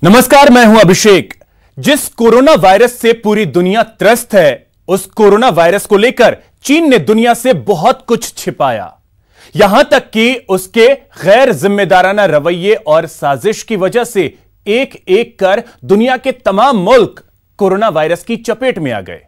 नमस्कार, मैं हूं अभिषेक। जिस कोरोना वायरस से पूरी दुनिया त्रस्त है, उस कोरोना वायरस को लेकर चीन ने दुनिया से बहुत कुछ छिपाया। यहां तक कि उसके गैर जिम्मेदाराना रवैये और साजिश की वजह से एक एक कर दुनिया के तमाम मुल्क कोरोना वायरस की चपेट में आ गए।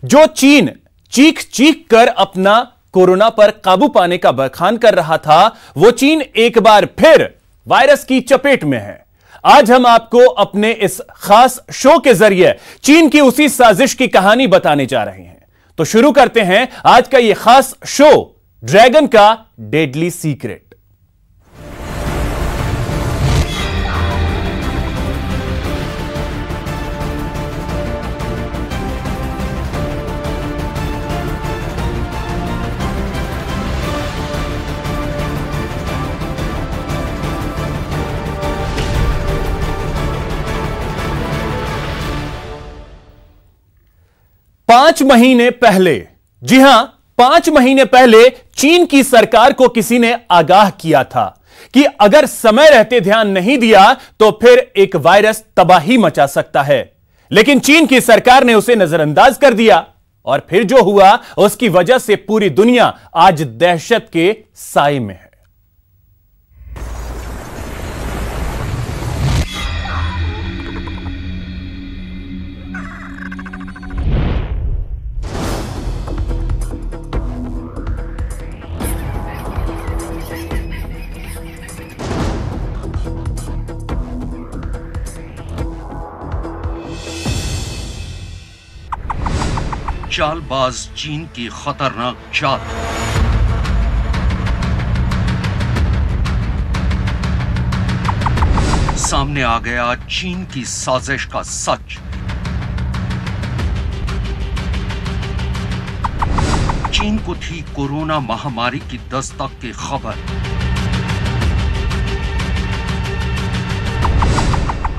जो चीन चीख चीख कर अपना कोरोना पर काबू पाने का बखान कर रहा था, वो चीन एक बार फिर वायरस की चपेट में है। आज हम आपको अपने इस खास शो के जरिए चीन की उसी साजिश की कहानी बताने जा रहे हैं। तो शुरू करते हैं आज का यह खास शो, ड्रैगन का डेडली सीक्रेट। 5 महीने पहले, जी हां, 5 महीने पहले चीन की सरकार को किसी ने आगाह किया था कि अगर समय रहते ध्यान नहीं दिया तो फिर एक वायरस तबाही मचा सकता है। लेकिन चीन की सरकार ने उसे नजरअंदाज कर दिया और फिर जो हुआ उसकी वजह से पूरी दुनिया आज दहशत के साए में है। चालबाज चीन की खतरनाक चाल। सामने आ गया चीन की साजिश का सच। चीन को थी कोरोना महामारी की दस्तक की खबर।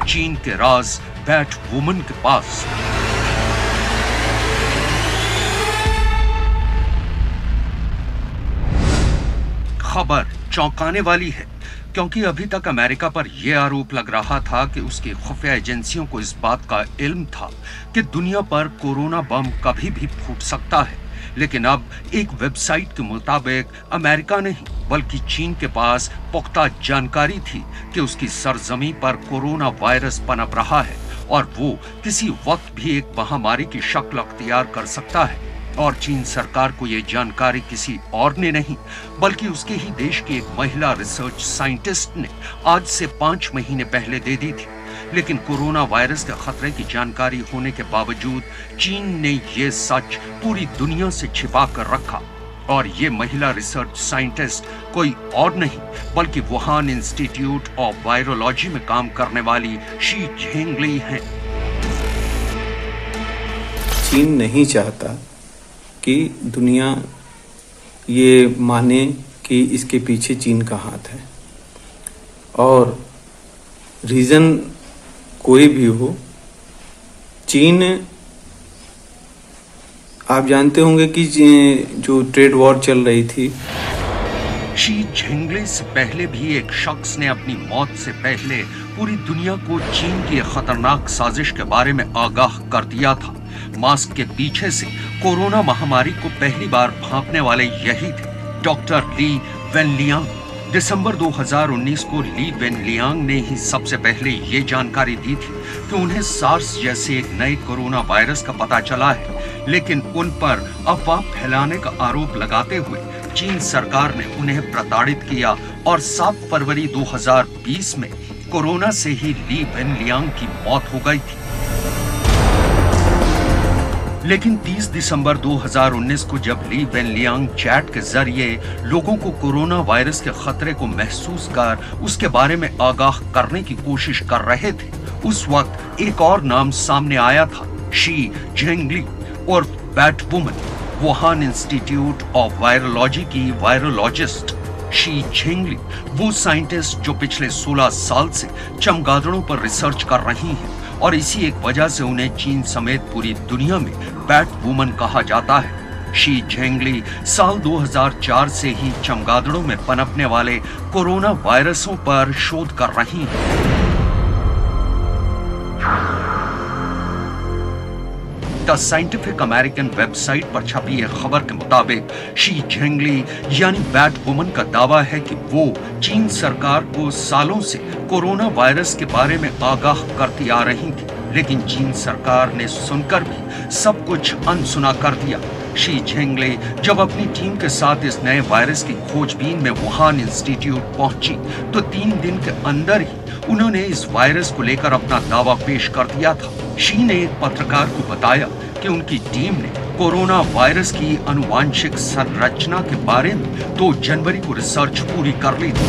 चीन के राज बैट वुमन के पास। खबर चौंकाने वाली है, क्योंकि अभी तक अमेरिका पर यह आरोप लग रहा था कि उसकी खुफिया एजेंसियों को इस बात का इल्म था कि दुनिया पर कोरोना बम कभी भी फूट सकता है। लेकिन अब एक वेबसाइट के मुताबिक अमेरिका नहीं बल्कि चीन के पास पुख्ता जानकारी थी कि उसकी सरजमी पर कोरोना वायरस पनप रहा है और वो किसी वक्त भी एक महामारी की शक्ल अख्तियार कर सकता है। और चीन सरकार को यह जानकारी किसी और ने नहीं बल्कि उसके ही देश की एक महिला रिसर्च साइंटिस्ट ने आज से 5 महीने पहले दे दी थी। लेकिन कोरोना वायरस के खतरे की जानकारी होने के बावजूद चीन ने यह सच पूरी दुनिया से छिपा कर रखा। और ये महिला रिसर्च साइंटिस्ट कोई और नहीं बल्कि वुहान इंस्टीट्यूट ऑफ वायरोलॉजी में काम करने वाली शी झेंगली हैं। चीन नहीं चाहता कि दुनिया ये माने कि इसके पीछे चीन का हाथ है, और रीज़न कोई भी हो, चीन, आप जानते होंगे कि जो ट्रेड वॉर चल रही थी, शी झेंगली से पहले भी एक शख्स ने अपनी मौत से पहले पूरी दुनिया को चीन की खतरनाक साजिश के बारे में आगाह कर दिया था। मास्क के पीछे से कोरोना महामारी को पहली बार भांपने वाले यही थे, डॉक्टर ली वेनलियांग। दिसंबर 2019 को ली वेनलियांग ने ही सबसे पहले ये जानकारी दी थी कि उन्हें सार्स जैसे एक नए कोरोना वायरस का पता चला है। लेकिन उन पर अफवाह फैलाने का आरोप लगाते हुए चीन सरकार ने उन्हें प्रताड़ित किया और 7 फरवरी 2020 में कोरोना से ही ली वेनलियांग की मौत हो गई थी। लेकिन 30 दिसंबर 2019 को जब ली वेनलियांग चैट के जरिए लोगों को कोरोना वायरस के खतरे को महसूस कर उसके बारे में आगाह करने की कोशिश कर रहे थे, उस वक्त एक और नाम सामने आया था, शी झेंगली और bat woman, Wuhan institute of virology की वायरोलॉजिस्ट। शी झेंगली वो साइंटिस्ट जो पिछले 16 साल से चमगादड़ों पर रिसर्च कर रही हैं और इसी एक वजह से उन्हें चीन समेत पूरी दुनिया में बैट वुमन कहा जाता है। शी झेंगली साल 2004 से ही चमगादड़ों में पनपने वाले कोरोना वायरसों पर शोध कर रही हैं। द साइंटिफिक अमेरिकन वेबसाइट पर छपी एक खबर के मुताबिक शी झेंगली यानी बैट वुमन का दावा है कि वो चीन सरकार को सालों से कोरोना वायरस के बारे में आगाह करती आ रही थी, लेकिन चीन सरकार ने सुनकर भी सब कुछ अनसुना कर दिया। शी झेंगली जब अपनी टीम के साथ इस नए वायरस की खोजबीन में वुहान इंस्टीट्यूट पहुंची तो 3 दिन के अंदर ही उन्होंने इस वायरस को लेकर अपना दावा पेश कर दिया था। शी ने एक पत्रकार को बताया कि उनकी टीम ने कोरोना वायरस की आनुवांशिक संरचना के बारे में 2 जनवरी को रिसर्च पूरी कर ली थी,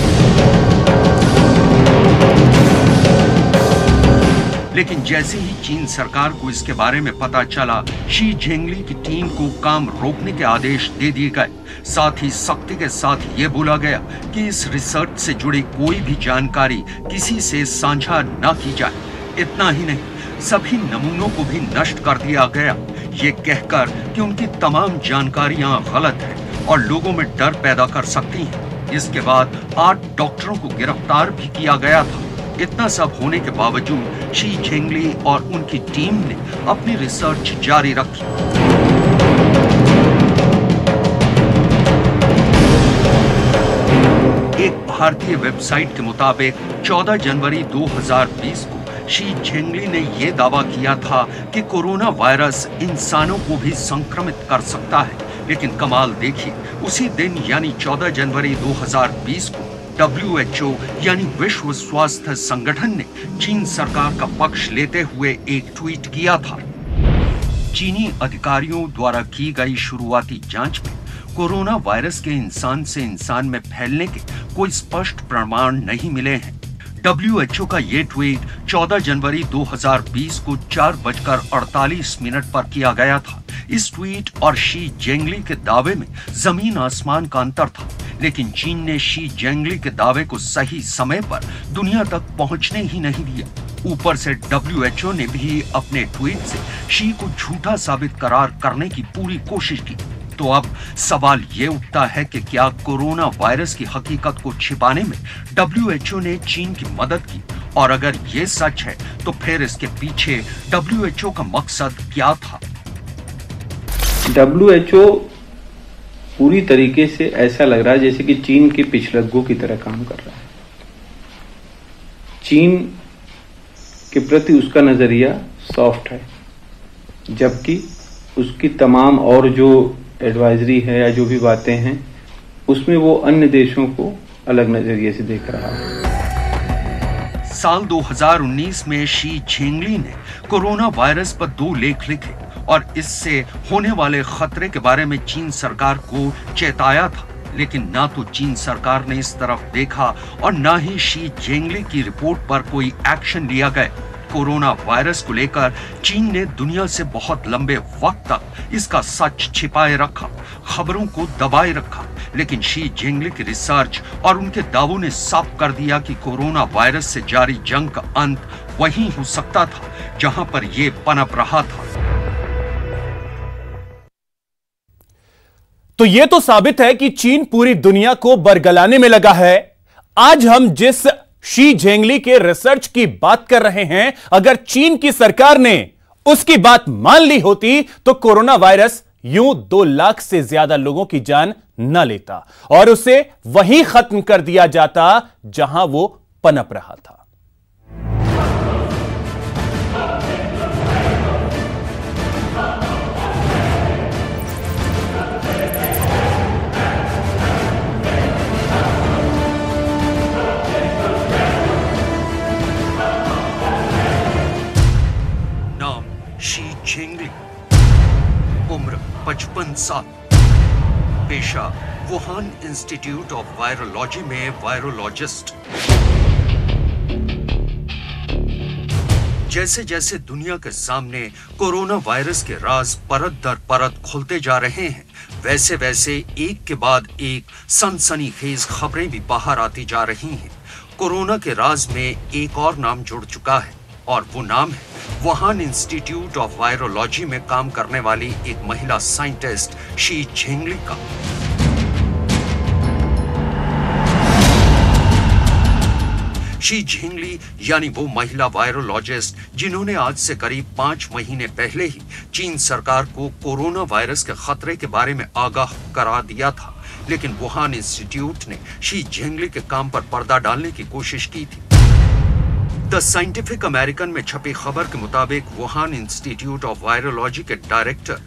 लेकिन जैसे ही चीन सरकार को इसके बारे में पता चला, शी झेंगली की टीम को काम रोकने के आदेश दे दिए गए। साथ ही सख्ती के साथ ये बोला गया कि इस रिसर्च से जुड़ी कोई भी जानकारी किसी से साझा न की जाए। इतना ही नहीं, सभी नमूनों को भी नष्ट कर दिया गया, ये कहकर कि उनकी तमाम जानकारियां गलत हैं और लोगों में डर पैदा कर सकती हैं। इसके बाद 8 डॉक्टरों को गिरफ्तार भी किया गया था। इतना सब होने के बावजूद शी झेंगली और उनकी टीम ने अपनी रिसर्च जारी रखी। एक भारतीय वेबसाइट के मुताबिक 14 जनवरी 2020 को शी झेंगली ने यह दावा किया था कि कोरोना वायरस इंसानों को भी संक्रमित कर सकता है, लेकिन कमाल देखिए, उसी दिन यानी 14 जनवरी 2020 को WHO यानी विश्व स्वास्थ्य संगठन ने चीन सरकार का पक्ष लेते हुए एक ट्वीट किया था। चीनी अधिकारियों द्वारा की गई शुरुआती जांच में कोरोना वायरस के इंसान से इंसान में फैलने के कोई स्पष्ट प्रमाण नहीं मिले हैं। WHO का ये ट्वीट 14 जनवरी 2020 को 4:48 पर किया गया था। इस ट्वीट और शी झेंगली के दावे में जमीन आसमान का अंतर था, लेकिन चीन ने शी झेंगली के दावे को सही समय पर दुनिया तक पहुंचने ही नहीं दिया। ऊपर से WHO ने भी अपने ट्वीट से शी को झूठा साबित करार करने की पूरी कोशिश की। तो अब सवाल ये उठता है कि क्या कोरोना वायरस की हकीकत को छिपाने में WHO ने चीन की मदद की, और अगर ये सच है तो फिर इसके पीछे WHO का मकसद क्या था? WHO पूरी तरीके से ऐसा लग रहा है जैसे कि चीन के पिछलग्गों की तरह काम कर रहा है। चीन के प्रति उसका नजरिया सॉफ्ट है, जबकि उसकी तमाम और जो एडवाइजरी है या जो भी बातें हैं उसमें वो अन्य देशों को अलग नजरिए से देख रहा है। साल 2019 में शी झेंगली ने कोरोना वायरस पर 2 लेख लिखे और इससे होने वाले खतरे के बारे में चीन सरकार को चेताया था, लेकिन ना तो चीन सरकार ने इस तरफ देखा और ना ही शी झेंगली की रिपोर्ट पर कोई एक्शन लिया गया। कोरोना वायरस को लेकर चीन ने दुनिया से बहुत लंबे वक्त तक इसका सच छिपाए रखा, खबरों को दबाए रखा, लेकिन शी झेंगली की रिसर्च और उनके दावों ने साफ कर दिया कि कोरोना वायरस से जारी जंग का अंत वहीं हो सकता था जहां पर यह पनप रहा था। तो यह तो साबित है कि चीन पूरी दुनिया को बरगलाने में लगा है। आज हम जिस शी झेंगली के रिसर्च की बात कर रहे हैं, अगर चीन की सरकार ने उसकी बात मान ली होती तो कोरोना वायरस यूं 2 लाख से ज्यादा लोगों की जान न लेता और उसे वहीं खत्म कर दिया जाता जहां वो पनप रहा था। शी झेंगली, उम्र 55 साल, पेशा वुहान इंस्टीट्यूट ऑफ वायरोलॉजी में वायरोलॉजिस्ट। जैसे जैसे दुनिया के सामने कोरोना वायरस के राज परत दर परत खुलते जा रहे हैं, वैसे वैसे एक के बाद एक सनसनीखेज खबरें भी बाहर आती जा रही हैं। कोरोना के राज में एक और नाम जुड़ चुका है और वो नाम है वुहान इंस्टीट्यूट ऑफ वायरोलॉजी में काम करने वाली एक महिला साइंटिस्ट शी झेंगली का। शी झिंगली यानी वो महिला वायरोलॉजिस्ट जिन्होंने आज से करीब 5 महीने पहले ही चीन सरकार को कोरोना वायरस के खतरे के बारे में आगाह करा दिया था, लेकिन वुहान इंस्टीट्यूट ने शी झिंगली के काम पर पर्दा डालने की कोशिश की थी। द साइंटिफिक अमेरिकन में छपी खबर के मुताबिक वुहान इंस्टीट्यूट ऑफ वायरोलॉजी के डायरेक्टर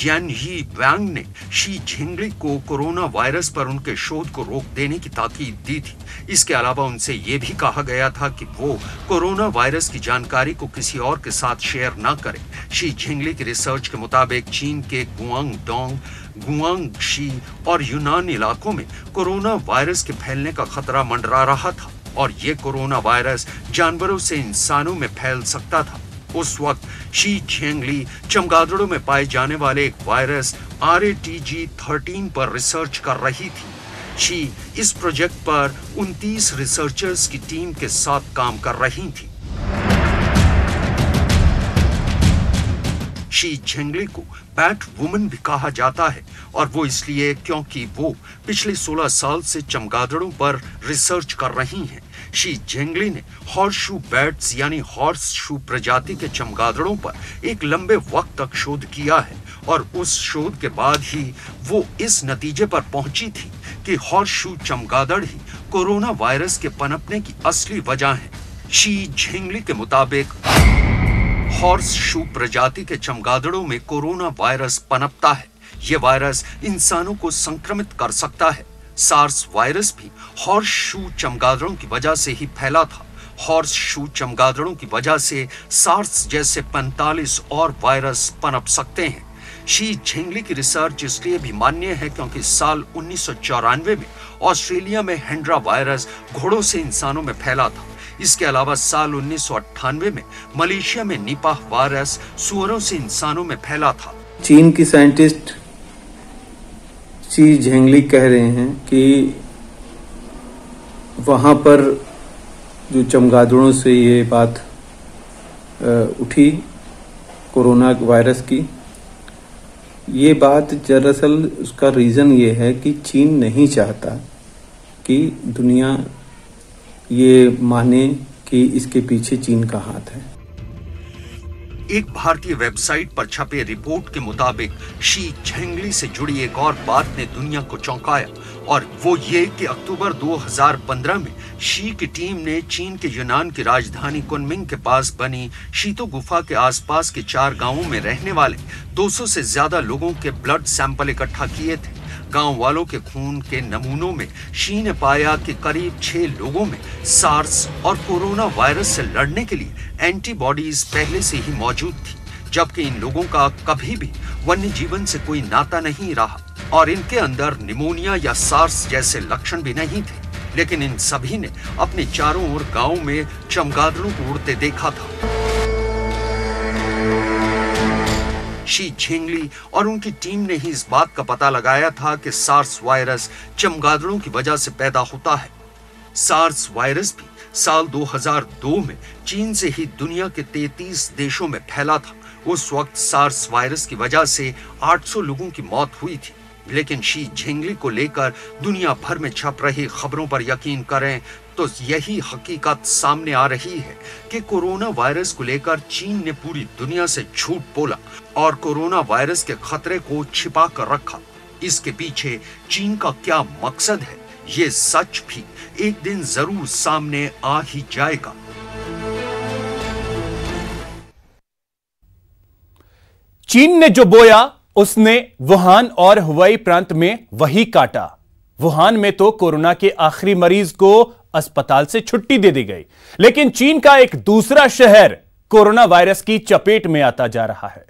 यान यी वांग ने शी झिंगली को कोरोना वायरस पर उनके शोध को रोक देने की ताकीद दी थी। इसके अलावा उनसे यह भी कहा गया था कि वो कोरोना वायरस की जानकारी को किसी और के साथ शेयर न करें। शी झिंगली की रिसर्च के मुताबिक चीन के गुआंगडोंग, गुआंगशी और यूनान इलाकों में कोरोना वायरस के फैलने का खतरा मंडरा रहा था और ये कोरोना वायरस जानवरों से इंसानों में फैल सकता था। उस वक्त शी झिंगली चमगादड़ों में पाए जाने वाले एक वायरस RATG13 पर रिसर्च कर रही थी। शी इस प्रोजेक्ट पर 29 रिसर्चर्स की टीम के साथ काम कर रही थी। शी झिंगली को बैट वुमन भी कहा जाता है और वो इसलिए क्योंकि वो पिछले 16 साल से चमगादड़ों पर रिसर्च कर रही हैं। शी झिंगली ने हॉर्सशू बैट्स यानी हॉर्स शू प्रजाति के चमगादड़ों पर एक लंबे वक्त तक शोध किया है और उस शोध के बाद ही वो इस नतीजे पर पहुंची थी कि हॉर्सशू चमगादड़ ही कोरोना वायरस के पनपने की असली वजह है। शी झिंगली के मुताबिक हॉर्स शू प्रजाति के चमगादड़ों में कोरोना वायरस पनपता है। यह वायरस इंसानों को संक्रमित कर सकता है। सार्स वायरस भी हॉर्स शू चमगादड़ों की वजह से ही फैला था। हॉर्स शू चमगादड़ों की वजह से सार्स जैसे 45 और वायरस पनप सकते हैं। शी झिंगली की रिसर्च इसलिए भी मान्य है क्योंकि साल 1994 में ऑस्ट्रेलिया में हेंड्रा वायरस घोड़ों से इंसानों में फैला था। इसके अलावा साल 1998 में मलेशिया में निपाह वायरस सुअरों से इंसानों में फैला था। चीन की साइंटिस्ट शी झिंगली कह रहे हैं कि वहां पर जो चमगादड़ों से ये बात उठी कोरोना वायरस की, ये बात दरअसल उसका रीज़न ये है कि चीन नहीं चाहता कि दुनिया ये माने कि इसके पीछे चीन का हाथ है। एक भारतीय वेबसाइट पर छपे रिपोर्ट के मुताबिक शी झिंगली से जुड़ी एक और बात ने दुनिया को चौंकाया और वो ये कि अक्टूबर 2015 में शी की टीम ने चीन के यूनान की राजधानी कुनमिंग के पास बनी शीतो गुफा के आसपास के 4 गांवों में रहने वाले 200 से ज्यादा लोगों के ब्लड सैंपल इकट्ठा किए थे। गांव वालों के खून के नमूनों में शी ने पाया कि करीब 6 लोगों में सार्स और कोरोना वायरस से लड़ने के लिए एंटीबॉडीज पहले से ही मौजूद थी, जबकि इन लोगों का कभी भी वन्य जीवन से कोई नाता नहीं रहा और इनके अंदर निमोनिया या सार्स जैसे लक्षण भी नहीं थे। लेकिन इन सभी ने अपने चारों ओर गांव में चमगादड़ों को उड़ते देखा था। शी झिंगली और उनकी टीम ने ही इस बात का पता लगाया था कि सार्स वायरस चमगादड़ों की वजह से पैदा होता है। सार्स वायरस भी साल 2002 में चीन से ही दुनिया के 33 देशों में फैला था। उस वक्त सार्स वायरस की वजह से 800 लोगों की मौत हुई थी। लेकिन शी झिंगली को लेकर दुनिया भर में छप रही खबरों पर यकीन करें तो यही हकीकत सामने आ रही है कि कोरोना वायरस को लेकर चीन ने पूरी दुनिया से झूठ बोला और कोरोना वायरस के खतरे को छिपा कर रखा। इसके पीछे चीन का क्या मकसद है, ये सच भी एक दिन जरूर सामने आ ही जाएगा। चीन ने जो बोया उसने वुहान और हुबेई प्रांत में वही काटा। वुहान में तो कोरोना के आखिरी मरीज को अस्पताल से छुट्टी दे दी गई, लेकिन चीन का एक दूसरा शहर कोरोना वायरस की चपेट में आता जा रहा है।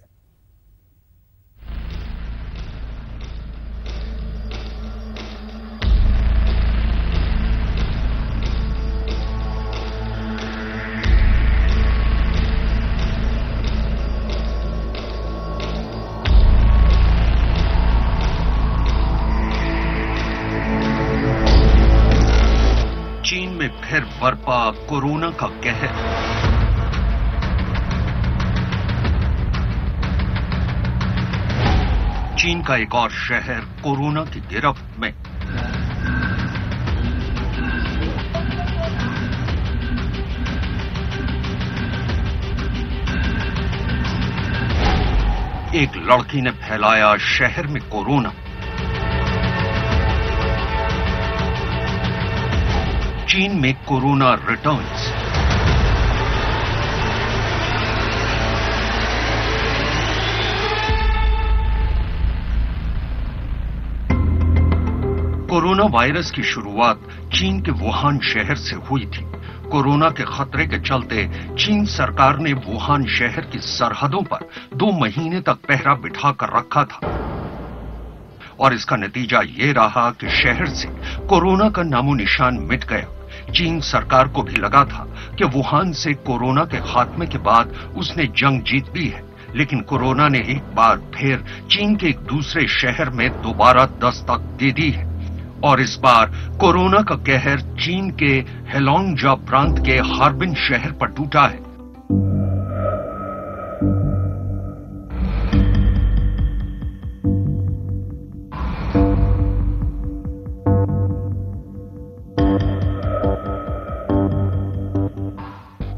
चीन में फिर बरपा कोरोना का कहर। चीन का एक और शहर कोरोना की गिरफ्त में। एक लड़की ने फैलाया शहर में कोरोना। चीन में कोरोना रिटर्न्स। कोरोना वायरस की शुरुआत चीन के वुहान शहर से हुई थी। कोरोना के खतरे के चलते चीन सरकार ने वुहान शहर की सरहदों पर 2 महीने तक पहरा बिठाकर रखा था और इसका नतीजा ये रहा कि शहर से कोरोना का नामो निशान मिट गया। चीन सरकार को भी लगा था कि वुहान से कोरोना के खात्मे के बाद उसने जंग जीत ली है, लेकिन कोरोना ने एक बार फिर चीन के एक दूसरे शहर में दोबारा दस्तक दे दी है और इस बार कोरोना का कहर चीन के हेलोंगजा प्रांत के हार्बिन शहर पर टूटा है।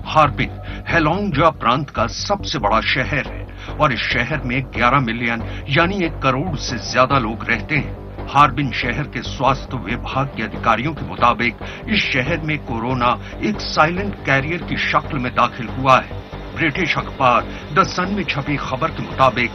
हार्बिन हेलोंगजा प्रांत का सबसे बड़ा शहर है और इस शहर में 11 मिलियन यानी 1 करोड़ से ज्यादा लोग रहते हैं। हार्बिन शहर के स्वास्थ्य विभाग के अधिकारियों के मुताबिक इस शहर में कोरोना एक साइलेंट कैरियर की शक्ल में दाखिल हुआ है। ब्रिटिश अखबार द सन में छपी खबर के मुताबिक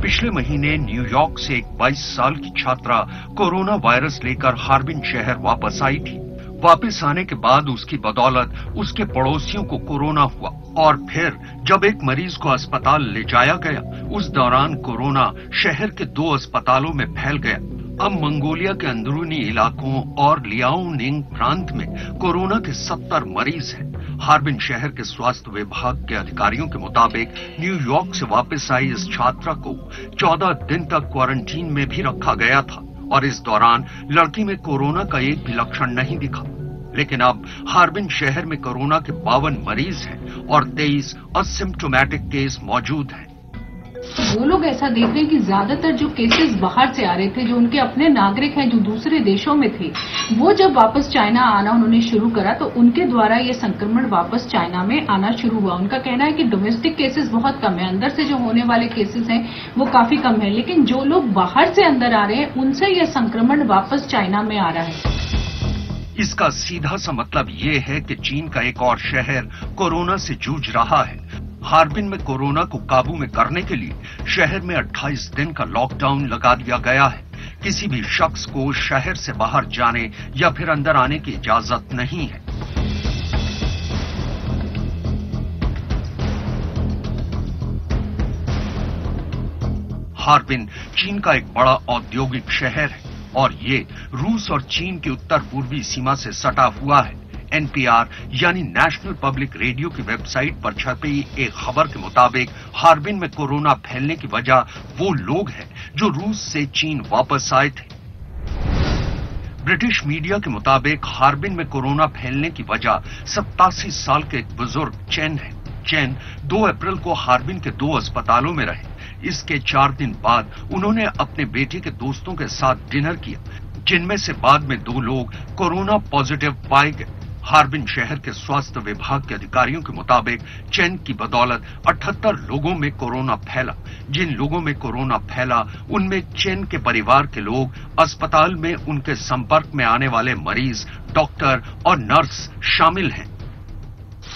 पिछले महीने न्यूयॉर्क से एक 22 साल की छात्रा कोरोना वायरस लेकर हार्बिन शहर वापस आई थी। वापस आने के बाद उसकी बदौलत उसके पड़ोसियों को कोरोना हुआ और फिर जब एक मरीज को अस्पताल ले जाया गया, उस दौरान कोरोना शहर के 2 अस्पतालों में फैल गया। अब मंगोलिया के अंदरूनी इलाकों और लियाओनिंग प्रांत में कोरोना के 70 मरीज हैं। हार्बिन शहर के स्वास्थ्य विभाग के अधिकारियों के मुताबिक न्यूयॉर्क से वापस आई इस छात्रा को 14 दिन तक क्वारंटीन में भी रखा गया था और इस दौरान लड़की में कोरोना का एक भी लक्षण नहीं दिखा। लेकिन अब हार्बिन शहर में कोरोना के 52 मरीज हैं और 23 असिम्प्टोमेटिक केस मौजूद हैं। वो लोग ऐसा देख रहे हैं कि ज्यादातर जो केसेस बाहर से आ रहे थे, जो उनके अपने नागरिक हैं जो दूसरे देशों में थे, वो जब वापस चाइना आना उन्होंने शुरू करा तो उनके द्वारा ये संक्रमण वापस चाइना में आना शुरू हुआ। उनका कहना है कि डोमेस्टिक केसेस बहुत कम है, अंदर से जो होने वाले केसेस हैं वो काफी कम है, लेकिन जो लोग बाहर से अंदर आ रहे हैं उनसे ये संक्रमण वापस चाइना में आ रहा है। इसका सीधा सा मतलब ये है कि चीन का एक और शहर कोरोना से जूझ रहा है। हार्बिन में कोरोना को काबू में करने के लिए शहर में 28 दिन का लॉकडाउन लगा दिया गया है। किसी भी शख्स को शहर से बाहर जाने या फिर अंदर आने की इजाजत नहीं है। हार्बिन चीन का एक बड़ा औद्योगिक शहर है और ये रूस और चीन की उत्तर पूर्वी सीमा से सटा हुआ है। एनपीआर यानी नेशनल पब्लिक रेडियो की वेबसाइट पर छपी एक खबर के मुताबिक हार्बिन में कोरोना फैलने की वजह वो लोग हैं जो रूस से चीन वापस आए थे। ब्रिटिश मीडिया के मुताबिक हार्बिन में कोरोना फैलने की वजह 87 साल के एक बुजुर्ग चेन है। चेन 2 अप्रैल को हार्बिन के 2 अस्पतालों में रहे। इसके 4 दिन बाद उन्होंने अपने बेटे के दोस्तों के साथ डिनर किया, जिनमें से बाद में 2 लोग कोरोना पॉजिटिव पाए गए। हार्बिन शहर के स्वास्थ्य विभाग के अधिकारियों के मुताबिक चेन की बदौलत 78 लोगों में कोरोना फैला। जिन लोगों में कोरोना फैला उनमें चेन के परिवार के लोग, अस्पताल में उनके संपर्क में आने वाले मरीज, डॉक्टर और नर्स शामिल हैं।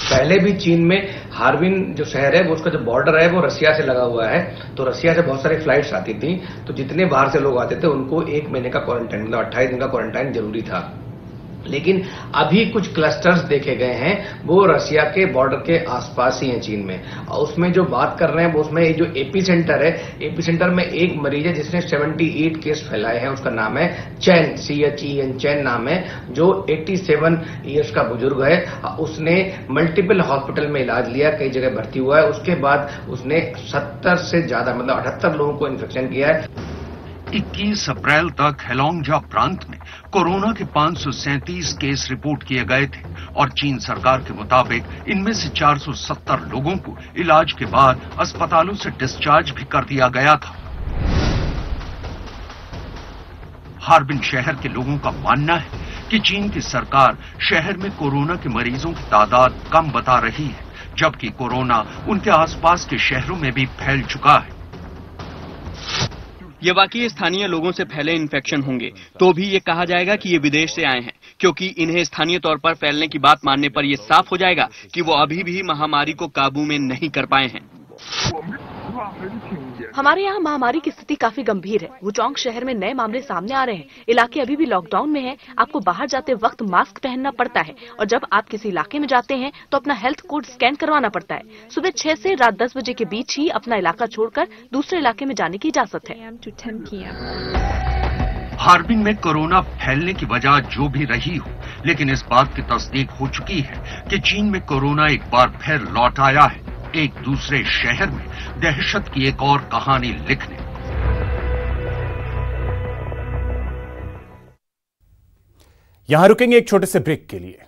पहले भी चीन में हार्बिन जो शहर है वो उसका जो बॉर्डर है वो रसिया से लगा हुआ है, तो रसिया से बहुत सारी फ्लाइट्स आती थी, तो जितने बाहर से लोग आते थे उनको 1 महीने का क्वारंटाइन, मतलब 28 दिन का क्वारंटाइन जरूरी था। लेकिन अभी कुछ क्लस्टर्स देखे गए हैं वो रसिया के बॉर्डर के आसपास ही हैं चीन में, और उसमें जो बात कर रहे हैं वो उसमें जो एपी सेंटर है, एपी सेंटर में एक मरीज है जिसने 78 केस फैलाए हैं। उसका नाम है चेन, CHEN, चेन नाम है, जो 87 ईयर्स का बुजुर्ग है। उसने मल्टीपल हॉस्पिटल में इलाज लिया, कई जगह भर्ती हुआ है। उसके बाद उसने 70 से ज्यादा मतलब 78 लोगों को इन्फेक्शन किया है। 21 अप्रैल तक हेलोंगजा प्रांत में कोरोना के 537 केस रिपोर्ट किए गए थे और चीन सरकार के मुताबिक इनमें से 470 लोगों को इलाज के बाद अस्पतालों से डिस्चार्ज भी कर दिया गया था। हार्बिन शहर के लोगों का मानना है कि चीन की सरकार शहर में कोरोना के मरीजों की तादाद कम बता रही है, जबकि कोरोना उनके आसपास के शहरों में भी फैल चुका है। ये वाकई स्थानीय लोगों से फैले इन्फेक्शन होंगे तो भी ये कहा जाएगा कि ये विदेश से आए हैं, क्योंकि इन्हें स्थानीय तौर पर फैलने की बात मानने पर यह साफ हो जाएगा कि वो अभी भी महामारी को काबू में नहीं कर पाए हैं। हमारे यहाँ महामारी की स्थिति काफी गंभीर है। वुचोंग शहर में नए मामले सामने आ रहे हैं। इलाके अभी भी लॉकडाउन में है। आपको बाहर जाते वक्त मास्क पहनना पड़ता है और जब आप किसी इलाके में जाते हैं तो अपना हेल्थ कोड स्कैन करवाना पड़ता है। सुबह 6 से रात 10 बजे के बीच ही अपना इलाका छोड़कर दूसरे इलाके में जाने की इजाजत है। हार्बिन में कोरोना फैलने की वजह जो भी रही हो, लेकिन इस बात की तस्दीक हो चुकी है कि चीन में कोरोना एक बार फिर लौट आया है, एक दूसरे शहर में दहशत की एक और कहानी लिखने। यहां रुकेंगे एक छोटे से ब्रेक के लिए।